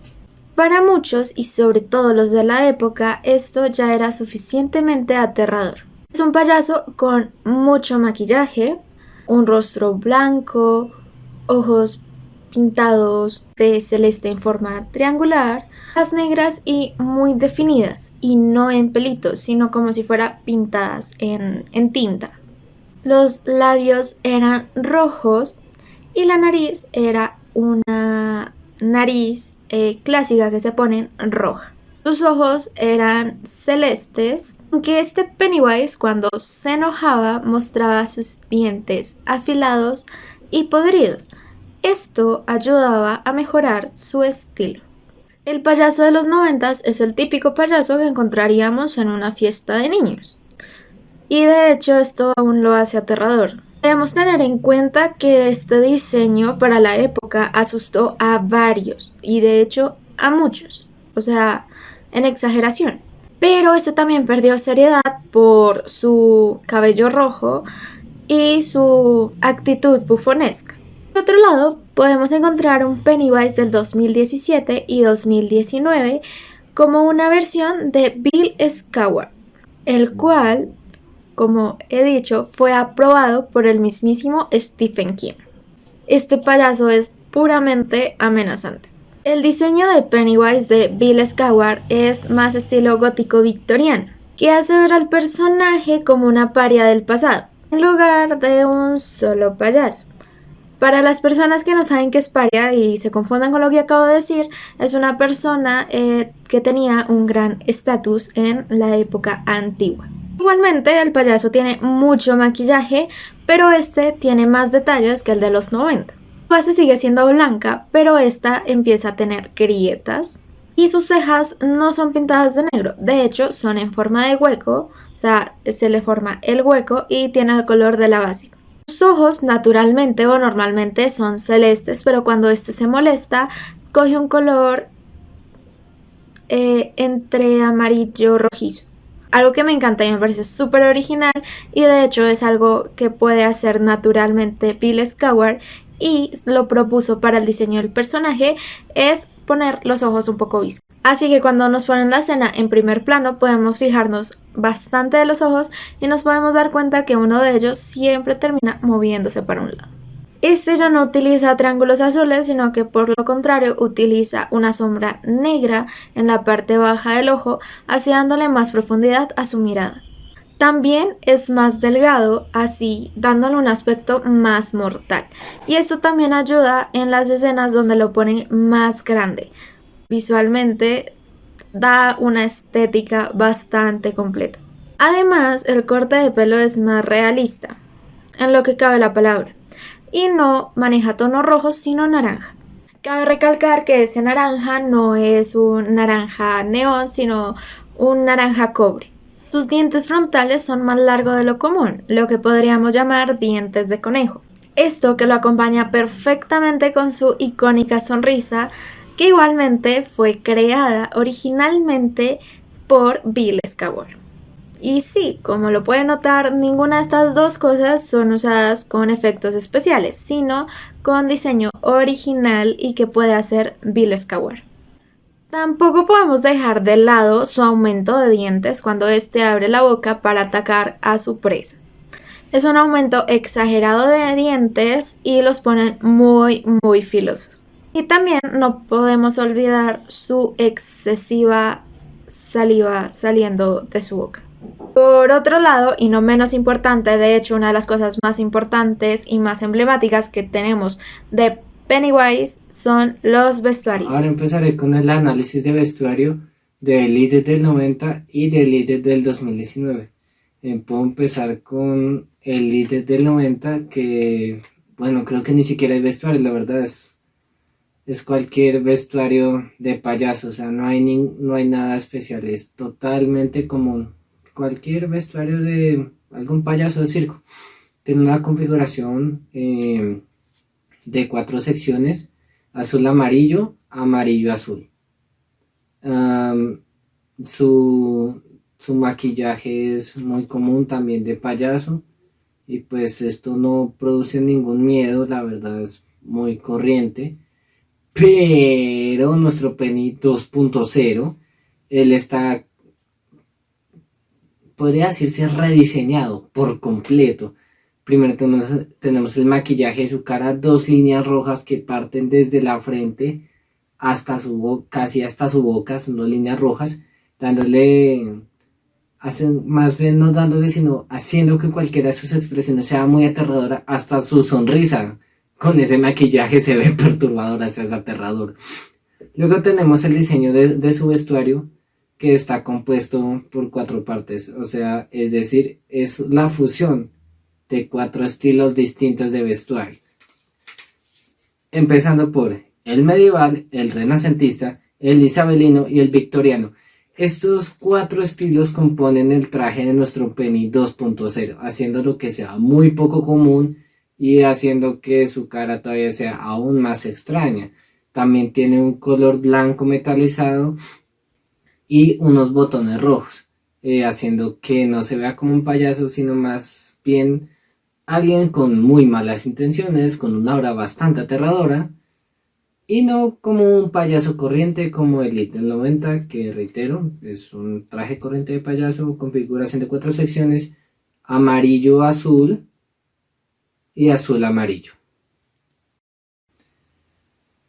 Para muchos, y sobre todo los de la época, esto ya era suficientemente aterrador. Es un payaso con mucho maquillaje, un rostro blanco, ojos pintados de celeste en forma triangular, las negras y muy definidas, y no en pelitos, sino como si fueran pintadas en tinta. Los labios eran rojos y la nariz era una nariz clásica que se pone roja. Sus ojos eran celestes, aunque este Pennywise cuando se enojaba mostraba sus dientes afilados y podridos. Esto ayudaba a mejorar su estilo. El payaso de los 90s es el típico payaso que encontraríamos en una fiesta de niños. Y de hecho esto aún lo hace aterrador. Debemos tener en cuenta que este diseño para la época asustó a varios y de hecho a muchos, o sea, en exageración. Pero este también perdió seriedad por su cabello rojo y su actitud bufonesca. Por otro lado, podemos encontrar un Pennywise del 2017 y 2019 como una versión de Bill Skarsgård, el cual, como he dicho, fue aprobado por el mismísimo Stephen King. Este payaso es puramente amenazante. El diseño de Pennywise de Bill Skarsgård es más estilo gótico victoriano, que hace ver al personaje como una paria del pasado, en lugar de un solo payaso. Para las personas que no saben qué es paria y se confundan con lo que acabo de decir, es una persona que tenía un gran estatus en la época antigua. Igualmente, el payaso tiene mucho maquillaje, pero este tiene más detalles que el de los 90. La base sigue siendo blanca, pero esta empieza a tener grietas y sus cejas no son pintadas de negro. De hecho, son en forma de hueco, o sea, se le forma el hueco y tiene el color de la base. Sus ojos naturalmente o normalmente son celestes, pero cuando este se molesta, coge un color entre amarillo rojizo. Algo que me encanta y me parece súper original, y de hecho es algo que puede hacer naturalmente Bill Skarsgård y lo propuso para el diseño del personaje, es poner los ojos un poco viscos. Así que cuando nos ponen la escena en primer plano podemos fijarnos bastante de los ojos y nos podemos dar cuenta que uno de ellos siempre termina moviéndose para un lado. Este ya no utiliza triángulos azules, sino que por lo contrario utiliza una sombra negra en la parte baja del ojo, así dándole más profundidad a su mirada. También es más delgado, así dándole un aspecto más mortal. Y esto también ayuda en las escenas donde lo ponen más grande. Visualmente da una estética bastante completa. Además, el corte de pelo es más realista, en lo que cabe la palabra, y no maneja tonos rojos sino naranja. Cabe recalcar que ese naranja no es un naranja neón, sino un naranja cobre. Sus dientes frontales son más largos de lo común, lo que podríamos llamar dientes de conejo. Esto, que lo acompaña perfectamente con su icónica sonrisa, que igualmente fue creada originalmente por Bill Skarsgård. Y sí, como lo pueden notar, ninguna de estas dos cosas son usadas con efectos especiales, sino con diseño original y que puede hacer Bill Skarsgård. Tampoco podemos dejar de lado su aumento de dientes cuando éste abre la boca para atacar a su presa. Es un aumento exagerado de dientes y los ponen muy filosos. Y también no podemos olvidar su excesiva saliva saliendo de su boca. Por otro lado, y no menos importante, de hecho una de las cosas más importantes y más emblemáticas que tenemos de Pennywise son los vestuarios. Ahora empezaré con el análisis de vestuario de Elite del 90 y de Elite del 2019. Puedo empezar con Elite del 90, que bueno, creo que ni siquiera hay vestuario, la verdad es cualquier vestuario de payaso, o sea, no hay nada especial, es totalmente común. Cualquier vestuario de algún payaso de circo. Tiene una configuración de 4 secciones: azul, amarillo, amarillo, azul. Su maquillaje es muy común también de payaso, y pues esto no produce ningún miedo, la verdad es muy corriente. Pero nuestro Penny 2.0, él está, podría decirse, rediseñado por completo. Primero tenemos el maquillaje de su cara, 2 líneas rojas que parten desde la frente hasta su boca, casi hasta su boca, son 2 líneas rojas, más bien no dándole, sino haciendo que cualquiera de sus expresiones sea muy aterradora. Hasta su sonrisa con ese maquillaje se ve perturbadora, es aterrador. Luego tenemos el diseño de su vestuario, que está compuesto por 4 partes, o sea, es decir, es la fusión de 4 estilos distintos de vestuario. Empezando por el medieval, el renacentista, el isabelino y el victoriano. Estos 4 estilos componen el traje de nuestro Penny 2.0, haciéndolo que sea muy poco común y haciendo que su cara todavía sea aún más extraña. También tiene un color blanco metalizado y unos botones rojos, haciendo que no se vea como un payaso, sino más bien alguien con muy malas intenciones, con una aura bastante aterradora, y no como un payaso corriente como Elite del 90, que reitero, es un traje corriente de payaso, configuración de 4 secciones, amarillo, azul y azul, amarillo.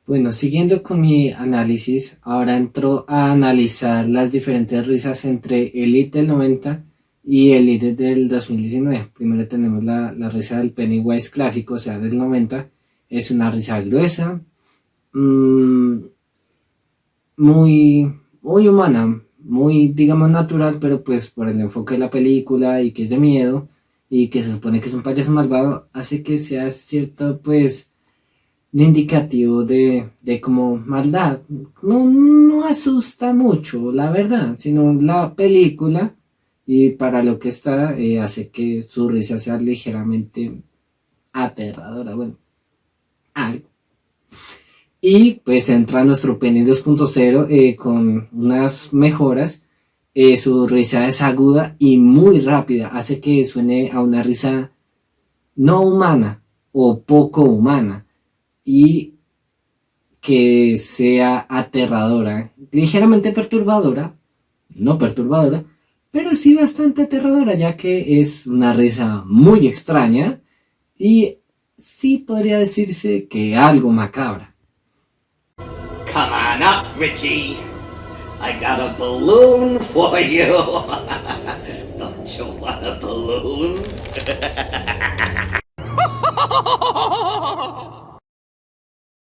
Bueno, siguiendo con mi análisis, ahora entro a analizar las diferentes risas entre Elite del 90 y Elite del 2019. Primero tenemos la risa del Pennywise clásico, o sea, del 90. Es una risa gruesa, muy humana, muy, digamos, natural, pero pues por el enfoque de la película y que es de miedo y que se supone que es un payaso malvado, hace que sea cierto, pues, un indicativo de como maldad. No asusta mucho, la verdad, sino la película, y para lo que está, hace que su risa sea ligeramente aterradora, bueno, algo. Y pues entra nuestro Penny 2.0 con unas mejoras. Su risa es aguda y muy rápida, hace que suene a una risa no humana o poco humana, y que sea aterradora, ligeramente perturbadora, no perturbadora, pero sí bastante aterradora, ya que es una risa muy extraña y sí podría decirse que algo macabra. Come on up, Richie. I got a balloon for you. Don't you want a balloon?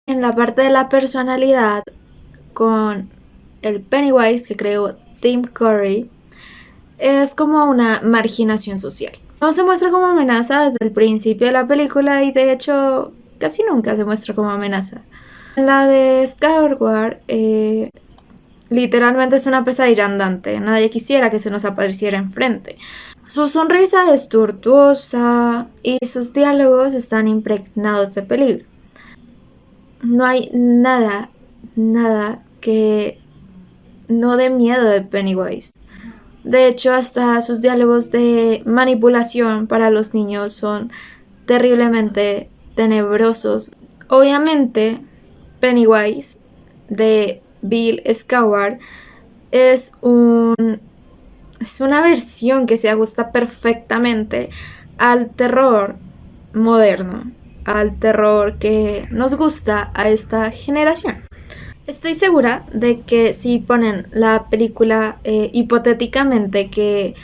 En la parte de la personalidad, con el Pennywise que creó Tim Curry, es como una marginación social. No se muestra como amenaza desde el principio de la película y de hecho casi nunca se muestra como amenaza. La de Skarsgård literalmente es una pesadilla andante. Nadie quisiera que se nos apareciera enfrente. Su sonrisa es tortuosa y sus diálogos están impregnados de peligro. No hay nada nada que no dé miedo de Pennywise. De hecho, hasta sus diálogos de manipulación para los niños son terriblemente tenebrosos. Obviamente, Pennywise de Bill Skarsgård es una versión que se ajusta perfectamente al terror moderno, al terror que nos gusta a esta generación. Estoy segura de que si ponen la película hipotéticamente que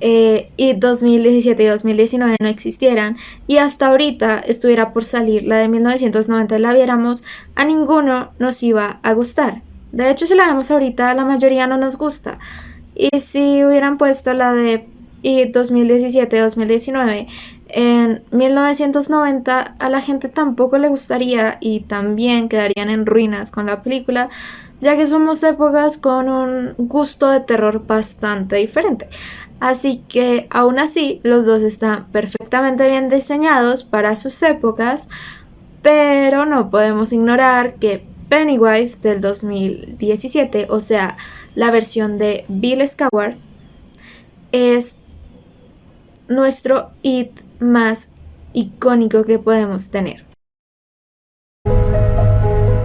It 2017 y 2019 no existieran y hasta ahorita estuviera por salir la de 1990 y la viéramos, a ninguno nos iba a gustar. De hecho, si la vemos ahorita, la mayoría no nos gusta. Y si hubieran puesto la de It 2017-2019 en 1990, a la gente tampoco le gustaría y también quedarían en ruinas con la película, ya que somos épocas con un gusto de terror bastante diferente. Así que aún así los dos están perfectamente bien diseñados para sus épocas, pero no podemos ignorar que Pennywise del 2017, o sea, la versión de Bill Skarsgård, es nuestro It más icónico que podemos tener.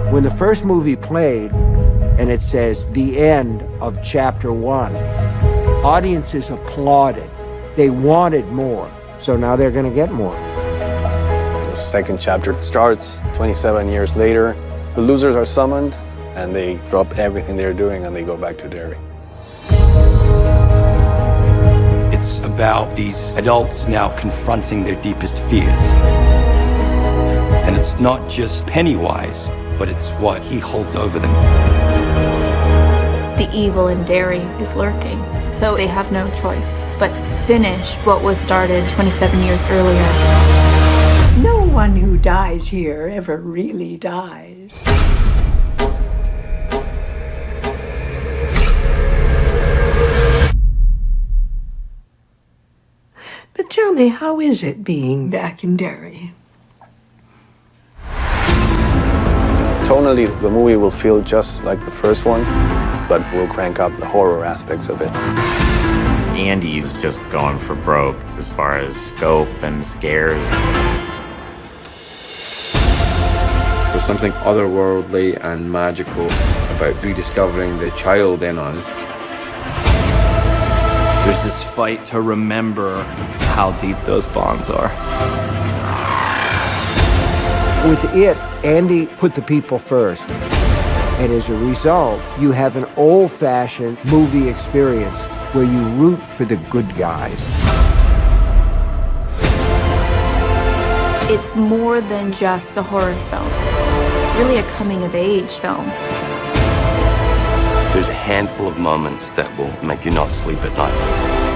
When the first movie played and it says the end of chapter 1, audiences applauded. They wanted more. So now they're going to get more. The second chapter starts 27 years later. The losers are summoned and they drop everything they're doing and they go back to Derry. It's about these adults now confronting their deepest fears. And it's not just Pennywise, but it's what he holds over them. The evil in Derry is lurking, so they have no choice but to finish what was started 27 years earlier. No one who dies here ever really dies. But tell me, how is it being back in Derry? Tonally, the movie will feel just like the first one, but we'll crank up the horror aspects of it. Andy's just going for broke as far as scope and scares. There's something otherworldly and magical about rediscovering the child in us. There's this fight to remember how deep those bonds are. With it, Andy put the people first. And as a result, you have an old-fashioned movie experience where you root for the good guys. It's more than just a horror film. It's really a coming-of-age film. There's a handful of moments that will make you not sleep at night.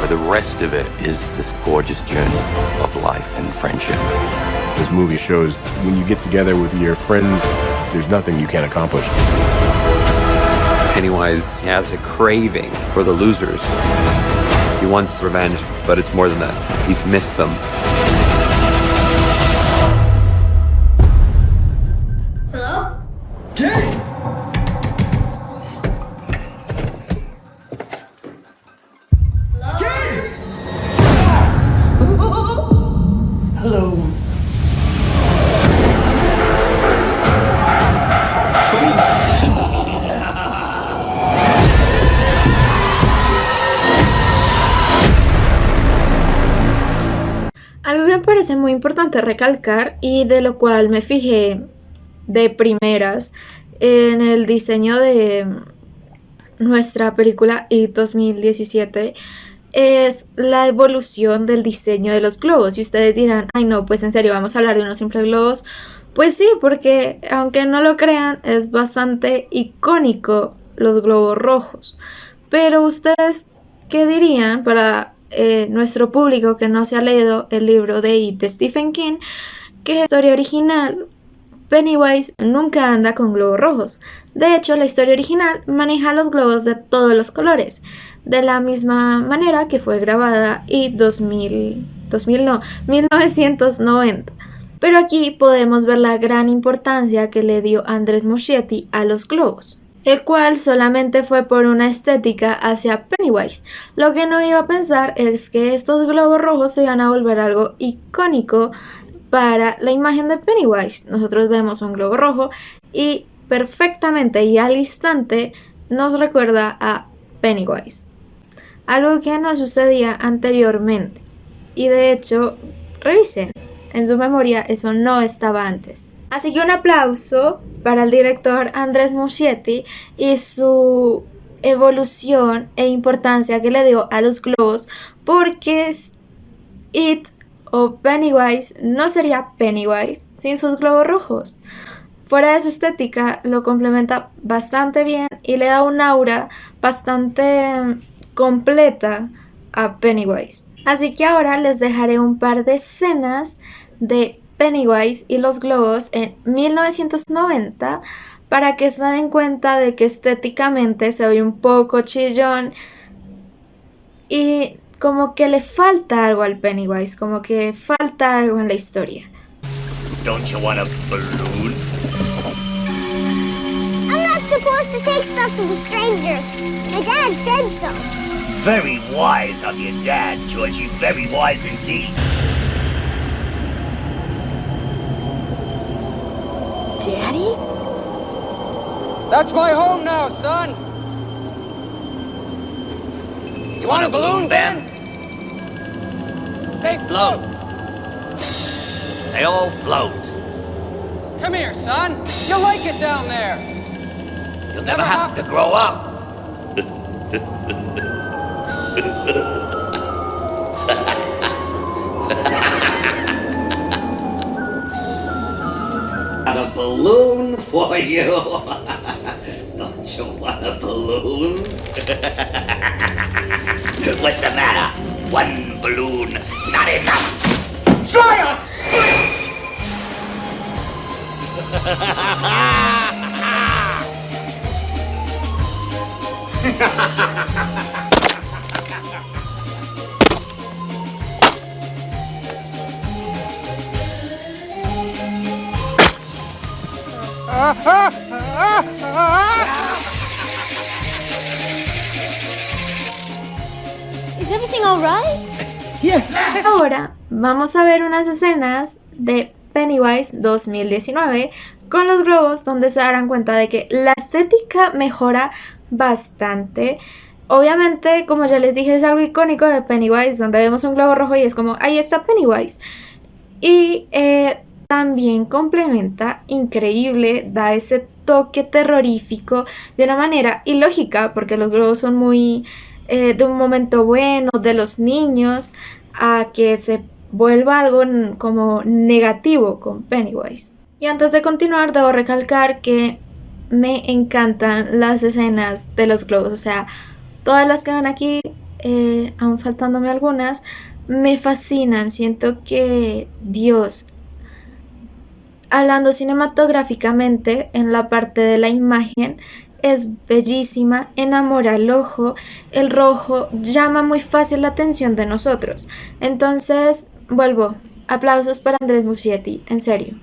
But the rest of it is this gorgeous journey of life and friendship. This movie shows when you get together with your friends, there's nothing you can't accomplish. Pennywise has a craving for the losers. He wants revenge, but it's more than that. He's missed them. Hello? Kate! Hello. Algo que me parece muy importante recalcar y de lo cual me fijé de primeras en el diseño de nuestra película It 2017 es la evolución del diseño de los globos. Y ustedes dirán, ay no, pues en serio, vamos a hablar de unos simples globos. Pues sí, porque aunque no lo crean, es bastante icónico los globos rojos. Pero ustedes, ¿qué dirían para nuestro público que no se ha leído el libro de It de Stephen King? Que en la historia original Pennywise nunca anda con globos rojos. De hecho, la historia original maneja los globos de todos los colores, de la misma manera que fue grabada It 1990. Pero aquí podemos ver la gran importancia que le dio Andrés Muschietti a los globos, el cual solamente fue por una estética hacia Pennywise. Lo que no iba a pensar es que estos globos rojos se iban a volver algo icónico para la imagen de Pennywise. Nosotros vemos un globo rojo y perfectamente y al instante nos recuerda a Pennywise, algo que no sucedía anteriormente. Y de hecho, revisen, en su memoria eso no estaba antes. Así que un aplauso para el director Andrés Muschietti y su evolución e importancia que le dio a los globos, porque It o Pennywise no sería Pennywise sin sus globos rojos. Fuera de su estética lo complementa bastante bien y le da un aura bastante completa a Pennywise. Así que ahora les dejaré un par de escenas de Pennywise y los globos en 1990 para que se den cuenta de que estéticamente se ve un poco chillón y como que le falta algo al Pennywise, como que falta algo en la historia. Don't you want a balloon? I'm not supposed to take stuff from strangers. My dad said so. Very wise of your dad, Georgie. Very wise indeed. Daddy? That's my home now, son. You want a balloon, Ben? They Float. They all float. Come here, son. You'll like it down there. You'll never have to grow up. Got a balloon for you. Don't you want a balloon? What's the matter? One balloon, not enough. Try a bitch! Is everything all right? Ahora vamos a ver unas escenas de Pennywise 2019 con los globos donde se darán cuenta de que la estética mejora bastante. Obviamente, como ya les dije, es algo icónico de Pennywise, donde vemos un globo rojo y es como, ahí está Pennywise. Y también complementa increíble, da ese toque terrorífico de una manera ilógica, porque los globos son muy de un momento bueno de los niños a que se vuelva algo como negativo con Pennywise. Y antes de continuar, debo recalcar que me encantan las escenas de los globos, o sea, todas las que ven aquí, aún faltándome algunas, me fascinan. Siento que Dios, hablando cinematográficamente en la parte de la imagen, es bellísima, enamora al ojo. El rojo llama muy fácil la atención de nosotros. Entonces, vuelvo, aplausos para Andrés Muschietti, en serio.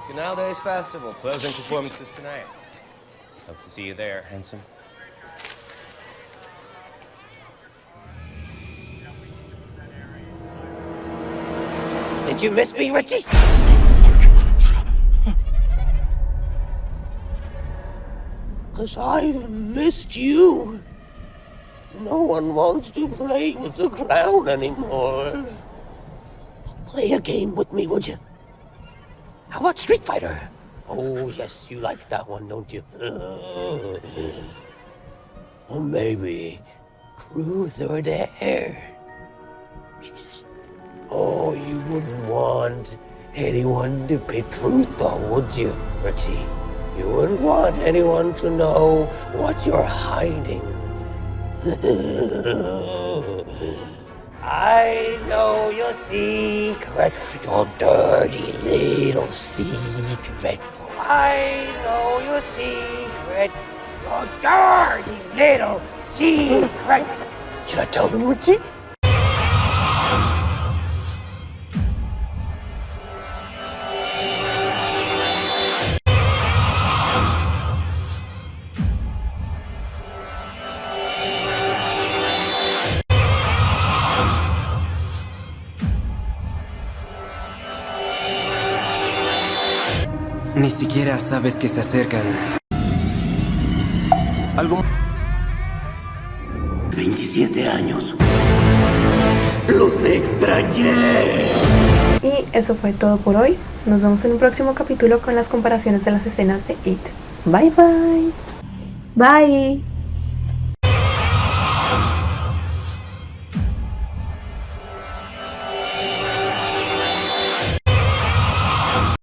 Canal Days Festival, closing performances tonight. Hope to see you there, handsome. Did you miss me, Richie? 'Cause I've missed you. No one wants to play with the clown anymore. Play a game with me, would you? How about Street Fighter? Oh, yes, you like that one, don't you? Or maybe Truth or Dare. Oh, you wouldn't want anyone to pick truth, though, would you, Richie? You wouldn't want anyone to know what you're hiding. I know your secret, your dirty little secret. I know your secret. You dirty little secret. Should I tell them, Richie? Ni siquiera sabes que se acercan. Algo... 27 años. Los extrañé. Y eso fue todo por hoy. Nos vemos en un próximo capítulo con las comparaciones de las escenas de It. Bye bye. Bye.